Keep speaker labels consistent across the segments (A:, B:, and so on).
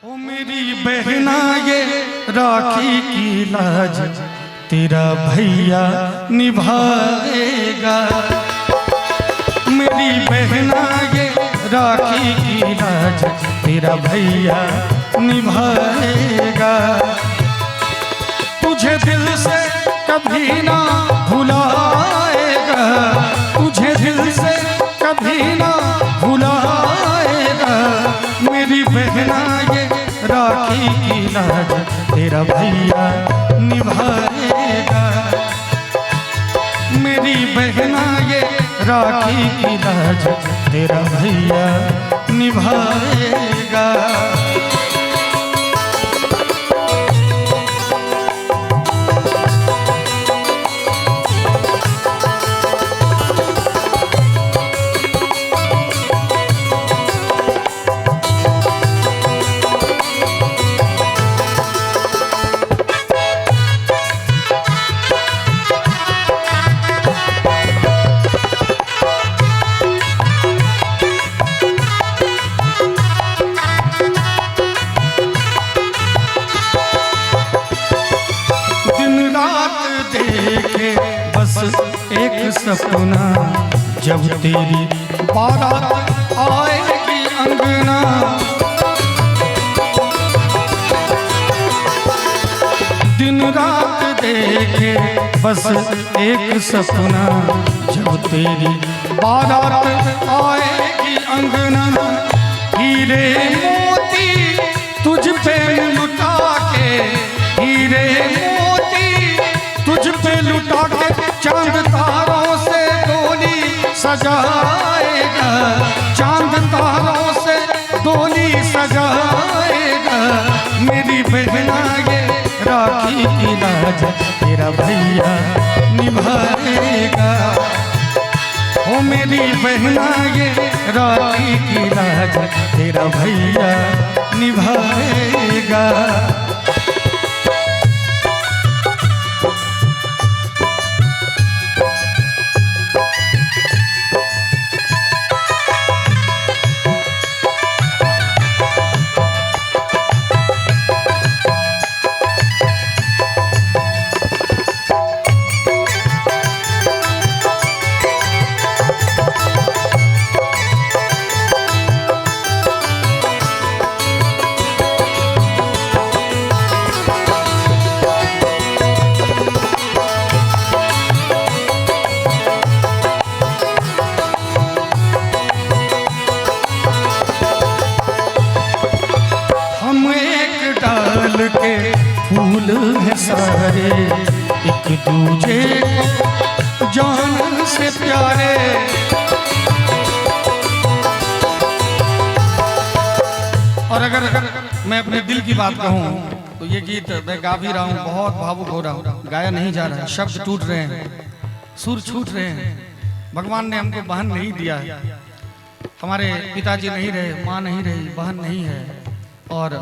A: ओ मेरी बहना ये राखी की लाज तेरा भैया निभाएगा। मेरी बहना ये राखी की लाज तेरा भैया निभाएगा। तुझे दिल से कभी ना भुलाएगा, तुझे दिल से कभी ना भुलाएगा। मेरी बहना ये राखी की लाज तेरा भैया निभाएगा। मेरी बहना ये राखी की लाज तेरा भैया निभाएगा। देखे बस एक सपना, जब तेरी बारात आएगी अंगना। दिन रात देखे बस एक सपना, जब तेरी बारात आएगी अंगना। हीरे मोती तुझ पे लुटा के, हीरे तुझ पे लुटा के चांद तारों से डोली सजाएगा, चांद तारों से डोली सजाएगा। मेरी बहना ये राखी की लाज तेरा भैया निभाएगा। ओ मेरी बहना ये राखी की लाज तेरा भैया निभाएगा। के फूल है सारे, एक दूजे को जान से प्यारे। और अगर मैं अपने दिल की बात कहूँ तो ये गीत मैं गा भी रहा हूँ, बहुत भावुक हो रहा हूँ। गाया नहीं जा रहा है, शब्द टूट रहे हैं, सुर छूट रहे हैं। भगवान ने हमको बहन नहीं दिया है, हमारे पिताजी नहीं रहे, माँ नहीं रही, बहन नहीं है। और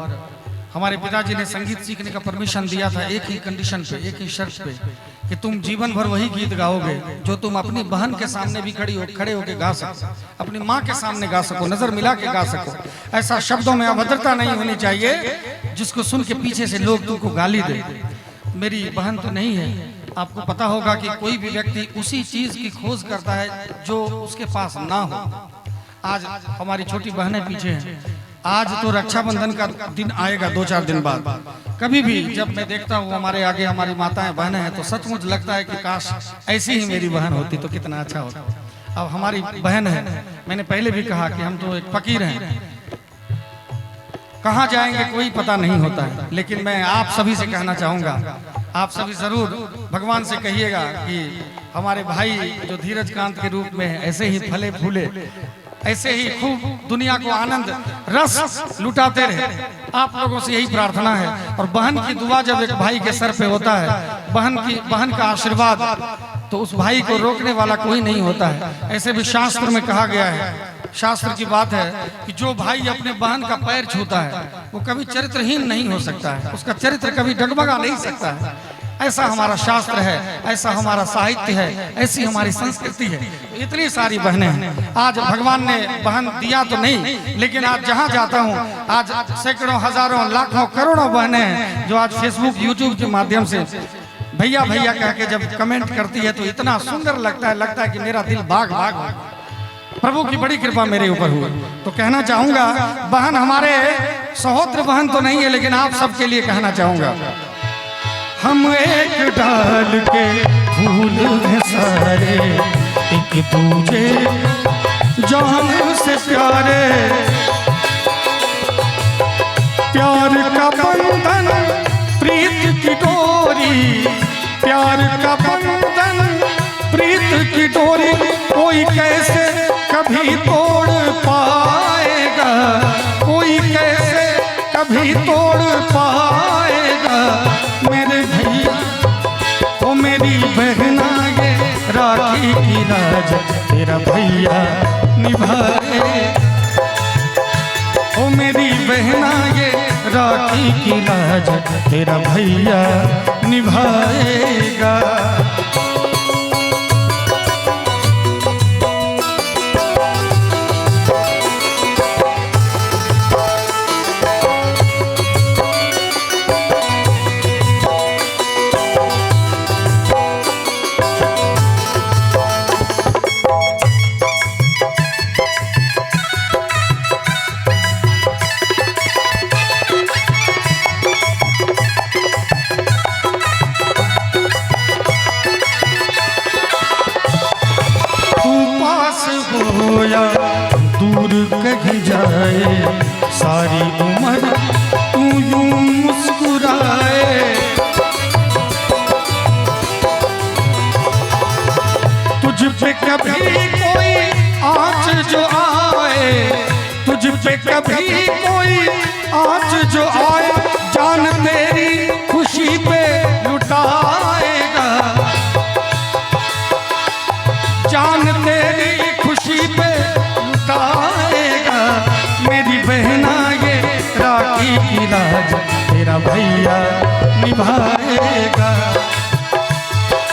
A: हमारे पिताजी ने संगीत सीखने का परमिशन दिया था एक ही कंडीशन पे, एक ही शर्त पे, कि तुम जीवन भर वही गीत गाओगे जो तुम अपनी बहन के सामने भी खड़े होके गा सको, अपनी माँ के सामने गा सको, नजर मिला के गा सको। ऐसा शब्दों में अभद्रता नहीं होनी चाहिए जिसको सुन के पीछे से लोग तुमको गाली दे। मेरी बहन तो नहीं है। आपको पता होगा कि कोई भी व्यक्ति उसी चीज की खोज करता है जो उसके पास ना हो। आज हमारी छोटी बहनें पीछे हैं। आज तो रक्षाबंधन का दिन आएगा 2-4 दिन बाद। कभी भी जब मैं देखता हूँ हमारे आगे हमारी माताएं बहनें हैं तो सचमुच लगता है कि काश ऐसी ही मेरी बहन होती तो कितना अच्छा होता। अब हमारी बहन है, मैंने पहले भी कहा कि हम तो एक फकीर हैं, कहाँ जाएंगे कोई पता नहीं होता है। लेकिन मैं आप सभी से कहना चाहूँगा, आप सभी जरूर भगवान से कहिएगा कि हमारे भाई जो धीरज कांत के रूप में ऐसे ही फले फूले, ऐसे ही खूब दुनिया को आनंद रस लुटाते रहे। आप लोगों से यही प्रार्थना है। और बहन की दुआ जब एक भाई के सर पे होता है, बहन का आशीर्वाद, तो उस भाई को रोकने वाला कोई नहीं होता है। ऐसे भी शास्त्र में कहा गया है, शास्त्र की बात है कि जो भाई अपने बहन का पैर छूता है वो कभी चरित्रहीन नहीं हो सकता है, उसका चरित्र कभी डगमगा नहीं सकता है। ऐसा हमारा शास्त्र है, ऐसा हमारा साहित्य है, ऐसी हमारी संस्कृति है। तो इतनी सारी बहनें हैं। आज भगवान ने बहन दिया तो नहीं, लेकिन आज जहाँ जाता हूँ आज सैकड़ों, हजारों, लाखों, करोड़ों बहनें हैं जो आज फेसबुक, यूट्यूब के माध्यम से भैया भैया कह के जब कमेंट करती है तो इतना सुंदर लगता है कि मेरा दिल बाग बाग हो। प्रभु की बड़ी कृपा मेरे ऊपर हुई। तो कहना चाहूंगा, बहन हमारे सहोत्र बहन तो नहीं है, लेकिन आप सबके लिए कहना चाहूंगा, हम एक डाल के फूल हैं सारे, एक दूजे जान से प्यारे, प्यार का बंधन प्रीत की डोरी, प्यार का बंधन प्रीत की डोरी, कोई कैसे कभी तोड़ पाएगा, कोई कैसे कभी तोड़ पाएगा। मेरे भैया ओ मेरी बहना, ये राखी की राज तेरा भैया निभाए। ओ मेरी बहना, ये राखी की लाज तेरा भैया निभाएगा। दूर कहीं जाए सारी उम्र तू यूं मुस्कुराए, तुझ पे कभी कोई आँच जो आए, तुझ पे कभी कोई आँच जो आए, जान तेरी खुशी पे लुटाएगा, जान तेरी खुशी पे लुटाएगा। मेरी बहना, ये राखी की लाज तेरा भैया निभाएगा।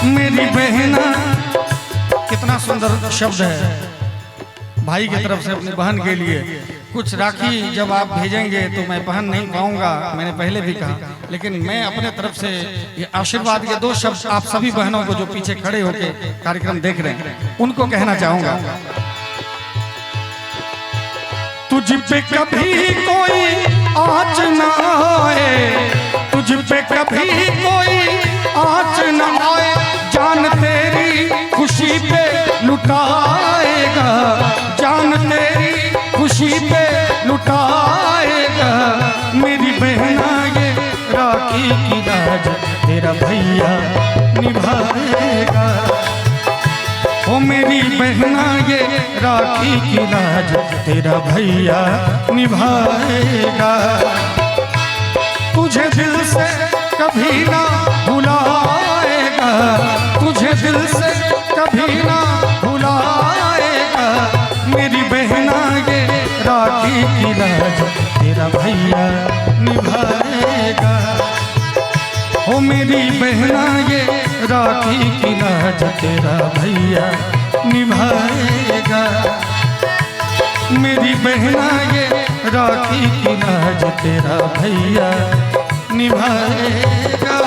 A: मेरी बहना, कितना सुंदर शब्द है भाई की तरफ से अपनी बहन के लिए। कुछ राखी जब आप भेजेंगे तो मैं पहन नहीं पाऊंगा, मैंने पहले भी कहा, लेकिन मैं अपने तरफ से ये आशीर्वाद के 2 शब्द आप सभी बहनों को जो पीछे खड़े होकर कार्यक्रम देख रहे हैं उनको कहना चाहूंगा। तुझ पे कभी कोई आँच न आए, तुझ पे कभी कोई आँच न आए, जान तेरी खुशी पे लुटाएगा, जान तेरी खुशी पे लुटाएगा। मेरी बहना, ये राखी की लाज तेरा भैया निभाएगा। ओ मेरी बहना, ये राखी की लाज तेरा भैया निभाएगा। तुझे दिल से कभी ना भुलाएगा, तुझे दिल से कभी ना भुलाएगा। मेरी बहना, ये राखी की लाज तेरा भैया निभाएगा। ओ मेरी बहना, ये राखी की लाज तेरा भैया निभाएगा। मेरी बहना, ये राखी की लाज तेरा भैया निभाएगा।